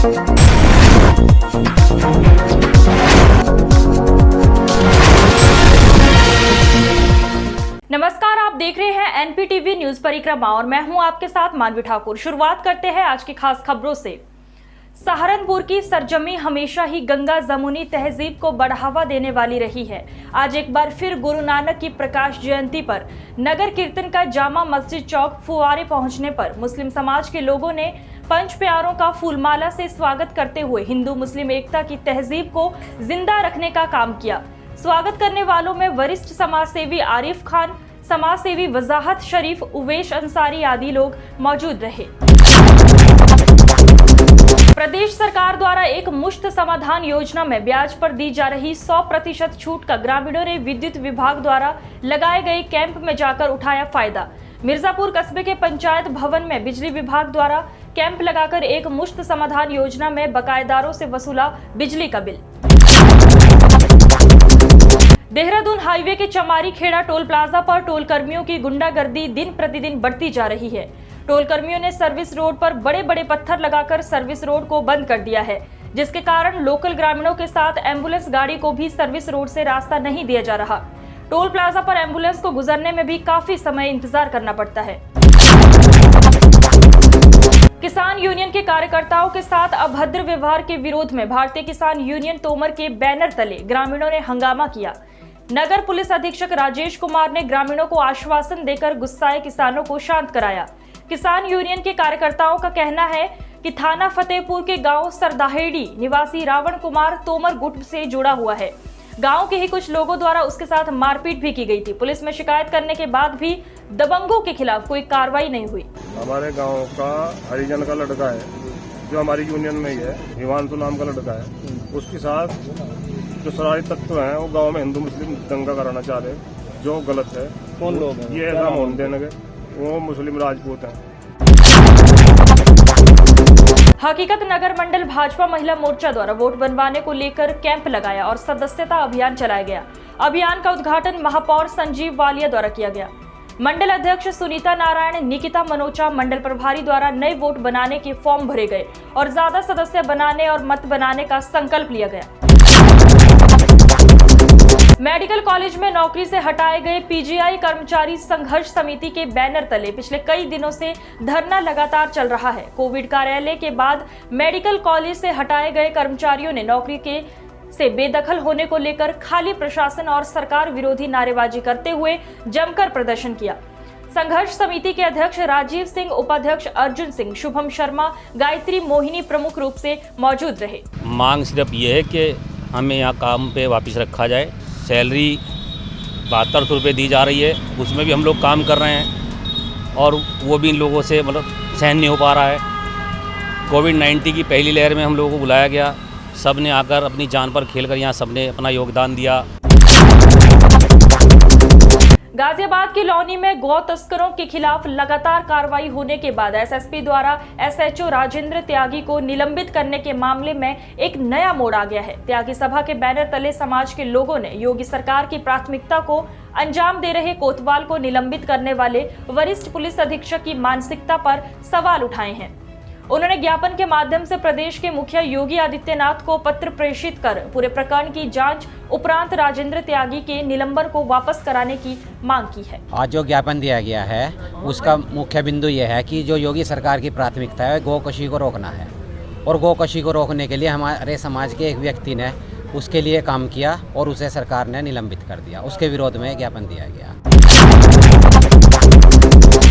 नमस्कार, आप देख रहे हैं एनपीटीवी न्यूज परिक्रमा और मैं हूं आपके साथ मानवी ठाकुर। शुरुआत करते हैं आज की खास खबरों से। सहारनपुर की सरजमी हमेशा ही गंगा जमुनी तहजीब को बढ़ावा देने वाली रही है। आज एक बार फिर गुरु नानक की प्रकाश जयंती पर नगर कीर्तन का जामा मस्जिद चौक फुवारे पहुंचने पर मुस्लिम समाज के लोगों ने पंच प्यारों का फूलमाला से स्वागत करते हुए हिंदू मुस्लिम एकता की तहजीब को जिंदा रखने का काम किया। स्वागत करने वालों में वरिष्ठ समाजसेवी आरिफ खान, समाजसेवी वजाहत शरीफ, उवेश अंसारी आदि लोग मौजूद रहे। प्रदेश सरकार द्वारा एक मुश्त समाधान योजना में ब्याज पर दी जा रही 100% छूट का ग्रामीणों ने विद्युत विभाग द्वारा लगाए गए कैंप में जाकर उठाया फायदा। मिर्जापुर कस्बे के पंचायत भवन में बिजली विभाग द्वारा कैंप लगाकर एक मुश्त समाधान योजना में बकायेदारों से वसूला बिजली का बिल। देहरादून हाईवे के चमारी खेड़ा टोल प्लाजा पर टोल कर्मियों की गुंडागर्दी दिन प्रतिदिन बढ़ती जा रही है। टोल कर्मियों ने सर्विस रोड पर बड़े बड़े पत्थर लगाकर सर्विस रोड को बंद कर दिया है, जिसके कारण लोकल ग्रामीणों के साथ एम्बुलेंस गाड़ी को भी सर्विस रोड से रास्ता नहीं दिया जा रहा। टोल प्लाजा पर एम्बुलेंस को गुजरने में भी काफी समय इंतजार करना पड़ता है। किसान यूनियन के कार्यकर्ताओं के साथ अभद्र व्यवहार के विरोध में भारतीय किसान यूनियन तोमर के बैनर तले ग्रामीणों ने हंगामा किया। नगर पुलिस अधीक्षक राजेश कुमार ने ग्रामीणों को आश्वासन देकर गुस्साए किसानों को शांत कराया। किसान यूनियन के कार्यकर्ताओं का कहना है कि थाना फतेहपुर के गांव सरदाहेड़ी निवासी रावण कुमार तोमर गुट से जुड़ा हुआ है। गांव के ही कुछ लोगों द्वारा उसके साथ मारपीट भी की गई थी। पुलिस में शिकायत करने के बाद भी दबंगों के खिलाफ कोई कार्रवाई नहीं हुई। हमारे गांव का हरिजन का लड़का है जो हमारी यूनियन में ही है, हिमांशु नाम का लड़का है। उसके साथ जो शरारती तत्व हैं वो गांव में हिंदू मुस्लिम दंगा कराना चाह रहे, जो गलत है। कौन लोग हैं? ये ऐसा मोहन देने के, वो मुस्लिम राजपूत हैं। हकीकत नगर मंडल भाजपा महिला मोर्चा द्वारा वोट बनवाने को लेकर कैंप लगाया और सदस्यता अभियान चलाया गया। अभियान का उद्घाटन महापौर संजीव वालिया द्वारा किया गया। मंडल अध्यक्ष सुनीता नारायण, निकिता मनोचा, मंडल प्रभारी द्वारा नए वोट बनाने के फॉर्म भरे गए और ज्यादा सदस्य बनाने और मत बनाने का संकल्प लिया गया। मेडिकल कॉलेज में नौकरी से हटाए गए पीजीआई कर्मचारी संघर्ष समिति के बैनर तले पिछले कई दिनों से धरना लगातार चल रहा है। कोविड कार्यालय के बाद मेडिकल कॉलेज से हटाए गए कर्मचारियों ने नौकरी के से बेदखल होने को लेकर खाली प्रशासन और सरकार विरोधी नारेबाजी करते हुए जमकर प्रदर्शन किया। संघर्ष समिति के अध्यक्ष राजीव सिंह, उपाध्यक्ष अर्जुन सिंह, शुभम शर्मा, गायत्री मोहिनी प्रमुख रूप से मौजूद रहे। मांग सिर्फ ये है कि हमें यहाँ काम पे वापस रखा जाए। सैलरी 7200 रुपये दी जा रही है, उसमें भी हम लोग काम कर रहे हैं और वो भी इन लोगों से मतलब सहन नहीं हो पा रहा है। कोविड-19 की पहली लहर में हम लोगों को बुलाया गया, सब ने आकर अपनी जान पर खेलकर यहाँ सब ने अपना योगदान दिया। गाजियाबाद की लौनी में गौ तस्करों के खिलाफ लगातार कार्रवाई होने के बाद एसएसपी द्वारा एसएचओ राजेंद्र त्यागी को निलंबित करने के मामले में एक नया मोड़ आ गया है। त्यागी सभा के बैनर तले समाज के लोगों ने योगी सरकार की प्राथमिकता को अंजाम दे रहे कोतवाल को निलंबित करने वाले वरिष्ठ पुलिस अधीक्षक की मानसिकता पर सवाल उठाए हैं। उन्होंने ज्ञापन के माध्यम से प्रदेश के मुखिया योगी आदित्यनाथ को पत्र प्रेषित कर पूरे प्रकरण की जांच उपरांत राजेंद्र त्यागी के निलंबन को वापस कराने की मांग की है। आज जो ज्ञापन दिया गया है उसका मुख्य बिंदु यह है कि जो योगी सरकार की प्राथमिकता है गोकशी को रोकना है और गोकशी को रोकने के लिए हमारे समाज के एक व्यक्ति ने उसके लिए काम किया और उसे सरकार ने निलंबित कर दिया। उसके विरोध में ज्ञापन दिया गया।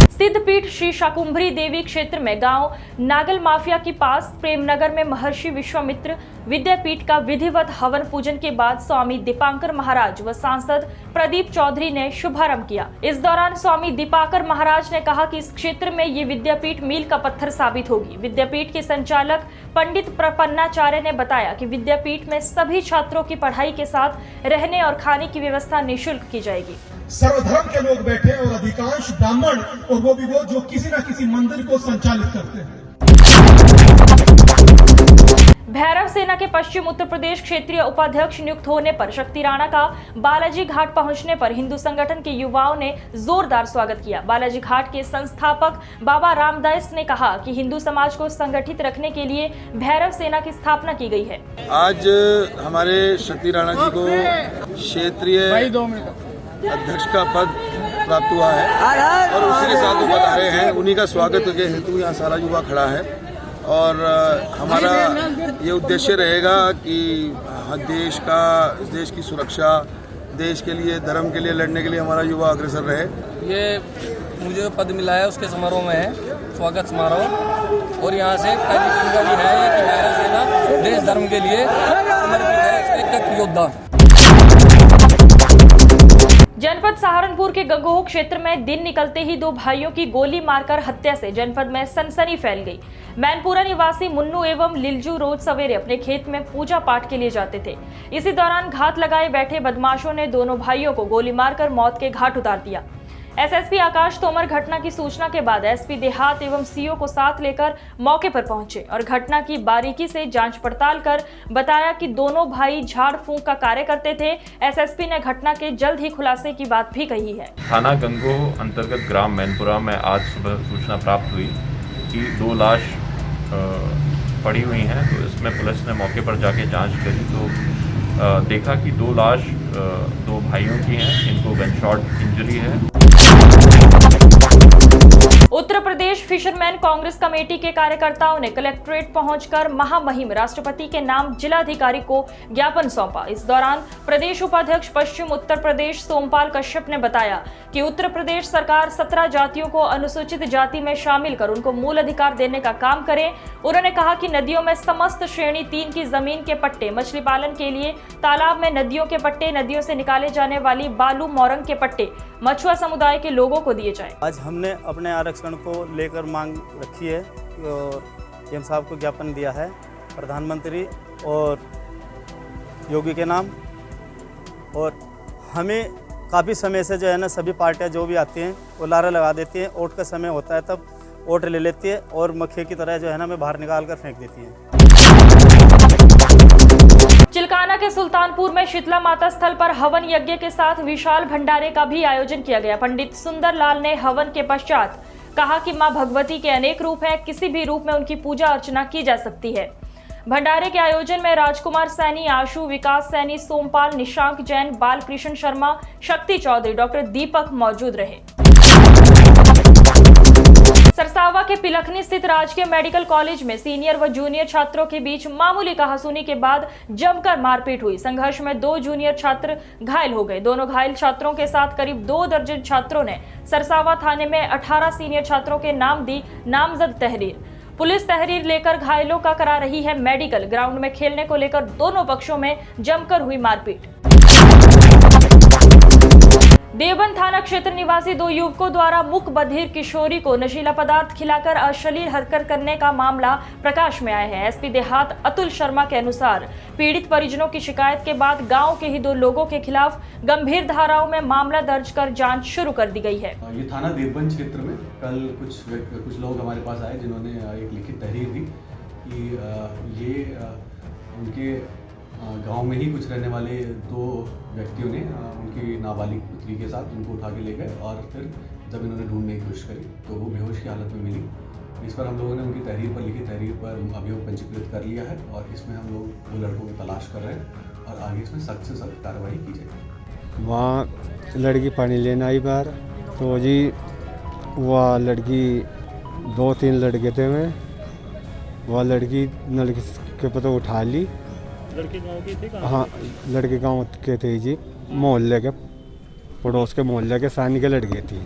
सिद्धपीठ श्री शाकुंभरी देवी क्षेत्र में गांव नागल माफिया के पास प्रेमनगर में महर्षि विश्वामित्र विद्यापीठ का विधिवत हवन पूजन के बाद स्वामी दीपांकर महाराज व सांसद प्रदीप चौधरी ने शुभारंभ किया। इस दौरान स्वामी दीपांकर महाराज ने कहा कि इस क्षेत्र में ये विद्यापीठ मील का पत्थर साबित होगी। विद्यापीठ के संचालक पंडित प्रपन्नाचार्य ने बताया कि विद्यापीठ में सभी छात्रों की पढ़ाई के साथ रहने और खाने की व्यवस्था निःशुल्क की जाएगी। सर्वधर्म के लोग बैठे और अधिकांश ब्राह्मण, और वो भी वो जो किसी न किसी मंदिर को संचालित करते हैं। भैरव सेना के पश्चिम उत्तर प्रदेश क्षेत्रीय उपाध्यक्ष नियुक्त होने पर शक्ति राणा का बालाजी घाट पहुंचने पर हिंदू संगठन के युवाओं ने जोरदार स्वागत किया। बालाजी घाट के संस्थापक बाबा रामदास ने कहा कि हिंदू समाज को संगठित रखने के लिए भैरव सेना की स्थापना की गई है। आज हमारे शक्ति राणा जी को क्षेत्रीय अध्यक्ष का पद प्राप्त हुआ है और उसी के साथ वो पधारे हैं। उन्हीं का स्वागत के हेतु यहाँ सारा युवा खड़ा है और हमारा ये उद्देश्य रहेगा कि देश की सुरक्षा, देश के लिए, धर्म के लिए लड़ने के लिए हमारा युवा अग्रसर रहे। ये मुझे जो पद मिला है उसके समारोह में है, स्वागत समारोह, और यहाँ से पहली जानकारी है कि भैरव सेना देश धर्म के लिए समर्पित है, एक योद्धा। जनपद सहारनपुर के गंगोह क्षेत्र में दिन निकलते ही दो भाइयों की गोली मारकर हत्या से जनपद में सनसनी फैल गई। मैनपुरा निवासी मुन्नू एवं लिलजू रोज सवेरे अपने खेत में पूजा पाठ के लिए जाते थे। इसी दौरान घात लगाए बैठे बदमाशों ने दोनों भाइयों को गोली मारकर मौत के घाट उतार दिया। एसएसपी आकाश तोमर घटना की सूचना के बाद एसपी देहात एवं सीओ को साथ लेकर मौके पर पहुंचे और घटना की बारीकी से जांच पड़ताल कर बताया कि दोनों भाई झाड़ फूंक का कार्य करते थे। एसएसपी ने घटना के जल्द ही खुलासे की बात भी कही है। थाना गंगोह अंतर्गत ग्राम मैनपुरा में आज सुबह सूचना प्राप्त हुई कि दो लाश पड़ी हुई हैं, तो इसमें पुलिस ने मौके पर जाके जांच करी तो देखा कि दो लाश दो भाइयों की हैं, इनको गनशॉट इंजरी है। उत्तर प्रदेश फिशरमैन कांग्रेस कमेटी के कार्यकर्ताओं ने कलेक्ट्रेट पहुंचकर महामहिम राष्ट्रपति के नाम जिलाधिकारी को ज्ञापन सौंपा। इस दौरान प्रदेश उपाध्यक्ष पश्चिम उत्तर प्रदेश सोमपाल कश्यप ने बताया कि उत्तर प्रदेश सरकार 17 जातियों को अनुसूचित जाति में शामिल कर उनको मूल अधिकार देने का काम करे। उन्होंने कहा कि नदियों में समस्त श्रेणी 3 की जमीन के पट्टे, मछली पालन के लिए तालाब में नदियों के पट्टे, नदियों से निकाले जाने वाली बालू मोरंग के पट्टे मछुआ समुदाय के लोगों को दिए जाए। आज हमने अपने आरक्षण को लेकर मांग रखी है और सीएम साहब को ज्ञापन दिया है प्रधानमंत्री और योगी के नाम। और हमें काफ़ी समय से जो है ना सभी पार्टियां जो भी आती हैं वो लारा लगा देती हैं, वोट का समय होता है तब वोट ले लेती है और मक्खी की तरह जो है ना हमें बाहर निकाल कर फेंक देती हैं। चिलकाना के सुल्तानपुर में शीतला माता स्थल पर हवन यज्ञ के साथ विशाल भंडारे का भी आयोजन किया गया। पंडित सुंदरलाल ने हवन के पश्चात कहा कि मां भगवती के अनेक रूप हैं, किसी भी रूप में उनकी पूजा अर्चना की जा सकती है। भंडारे के आयोजन में राजकुमार सैनी, आशु, विकास सैनी, सोमपाल, निशांक जैन, बालकृष्ण शर्मा, शक्ति चौधरी, डॉक्टर दीपक मौजूद रहे। सरसावा के पिलखनी स्थित राजकीय मेडिकल कॉलेज में सीनियर व जूनियर छात्रों के बीच मामूली कहासुनी के बाद जमकर मारपीट हुई। संघर्ष में 2 जूनियर छात्र घायल हो गए। दोनों घायल छात्रों के साथ करीब 2 दर्जन छात्रों ने सरसावा थाने में 18 सीनियर छात्रों के नाम दी नामजद तहरीर। पुलिस तहरीर लेकर घायलों का करा रही है मेडिकल। ग्राउंड में खेलने को लेकर दोनों पक्षों में जमकर हुई मारपीट। देवबंद थाना क्षेत्र निवासी 2 युवकों द्वारा मूक बधिर किशोरी को नशीला पदार्थ खिलाकर अश्लील हरकत करने का मामला प्रकाश में आया है। एसपी देहात अतुल शर्मा के अनुसार पीड़ित परिजनों की शिकायत के बाद गांव के ही 2 लोगों के खिलाफ गंभीर धाराओं में मामला दर्ज कर जांच शुरू कर दी गई है। ये थाना देवबंद क्षेत्र में कल कुछ लोग हमारे पास आए जिन्होंने एक लिखित तहरीर दी कि ये उनके गांव में ही कुछ रहने वाले 2 व्यक्तियों ने उनकी नाबालिग पुत्री के साथ उनको उठा के ले गए और फिर जब इन्होंने ढूंढने की कोशिश करी तो वो बेहोश की हालत में मिली। इस पर हम लोगों ने उनकी तहरीर पर लिखी तहरीर पर अभियोग पंजीकृत कर लिया है और इसमें हम लोग 2 लड़कों की तलाश कर रहे हैं और आगे इसमें सख्त से सख्त कार्रवाई की जाएगी। वहाँ लड़की पानी लेना आई बार तो जी वह लड़की 2-3 लड़के थे में वह लड़की के पता उठा ली। लड़के गांव के थे? हाँ, लड़के गांव के थे जी, मोहल्ले के पड़ोस के मोहल्ले के सानी के लड़के थी।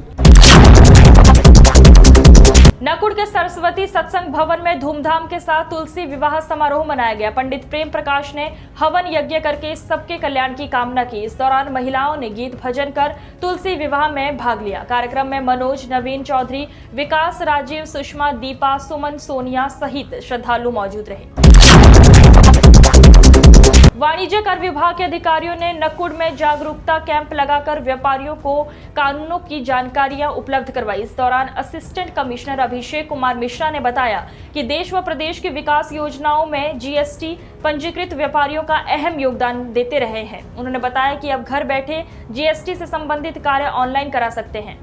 नकुड़ के सरस्वती सत्संग भवन में धूमधाम के साथ तुलसी विवाह समारोह मनाया गया। पंडित प्रेम प्रकाश ने हवन यज्ञ करके सबके कल्याण की कामना की। इस दौरान महिलाओं ने गीत भजन कर तुलसी विवाह में भाग लिया। कार्यक्रम में मनोज, नवीन चौधरी, विकास, राजीव, सुषमा, दीपा, सुमन, सोनिया सहित श्रद्धालु मौजूद रहे। वाणिज्य कर विभाग के अधिकारियों ने नकुड़ में जागरूकता कैंप लगाकर व्यापारियों को कानूनों की जानकारियां उपलब्ध करवाई। इस दौरान असिस्टेंट कमिश्नर अभिषेक कुमार मिश्रा ने बताया कि देश व प्रदेश की विकास योजनाओं में जीएसटी पंजीकृत व्यापारियों का अहम योगदान देते रहे हैं। उन्होंने बताया कि अब घर बैठे जीएसटी से संबंधित कार्य ऑनलाइन करा सकते हैं।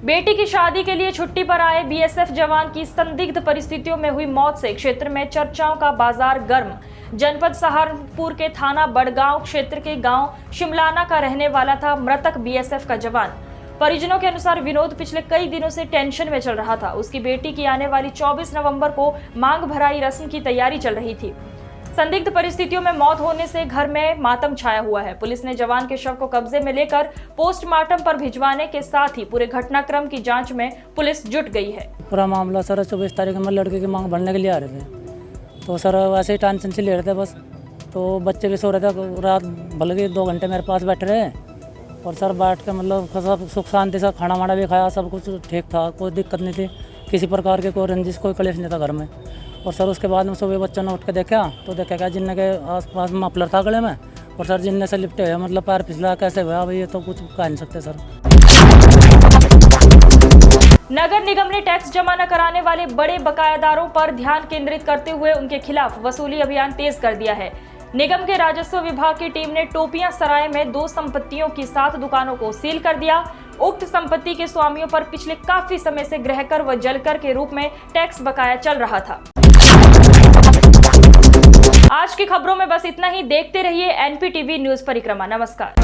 बेटी की शादी के लिए छुट्टी पर आए बीएसएफ जवान की संदिग्ध परिस्थितियों में हुई मौत से क्षेत्र में चर्चाओं का बाजार गर्म। जनपद सहारनपुर के थाना बड़गांव क्षेत्र के गांव शिमलाना का रहने वाला था मृतक बीएसएफ का जवान। परिजनों के अनुसार विनोद पिछले कई दिनों से टेंशन में चल रहा था। उसकी बेटी की आने वाली 24 नवंबर को मांग भराई रस्म की तैयारी चल रही थी। संदिग्ध परिस्थितियों में मौत होने से घर में मातम छाया हुआ है। पुलिस ने जवान के शव को कब्जे में लेकर पोस्टमार्टम पर भिजवाने के साथ ही पूरे घटनाक्रम की जांच में पुलिस जुट गई है। पूरा मामला सर 24 तारीख में लड़के की मांग भरने के लिए आ रहे थे, तो सर वैसे ही टेंशन से ले रहे थे बस। तो बच्चे भी सो रहे थे, रात भले के 2 घंटे मेरे पास बैठे रहे और सर बैठ के मतलब सब सुख शांति से खाना वाना भी खाया, सब कुछ ठीक था, कोई दिक्कत नहीं थी, किसी प्रकार के कोई रंजिश कोई क्लेश नहीं था घर में। और सर उसके बाद में सुबह बच्चों ने उठ के देखा तो देखा क्या जिन्ने के आसपास मफलर था गले में, और सर जिन्ने से लिपटे हुए मतलब पैर फिसला कैसे हुआ भाई ये तो कुछ कह नहीं सकते सर। नगर निगम ने टैक्स जमा न कराने वाले बड़े बकायादारों पर ध्यान केंद्रित करते हुए उनके खिलाफ वसूली अभियान तेज कर दिया है। निगम के राजस्व विभाग की टीम ने टोपियां सराय में 2 संपत्तियों की 7 दुकानों को सील कर दिया। उक्त संपत्ति के स्वामियों पर पिछले काफी समय से गृहकर व जलकर के रूप में टैक्स बकाया चल रहा था। आज की खबरों में बस इतना ही। देखते रहिए एनपीटीवी न्यूज परिक्रमा। नमस्कार।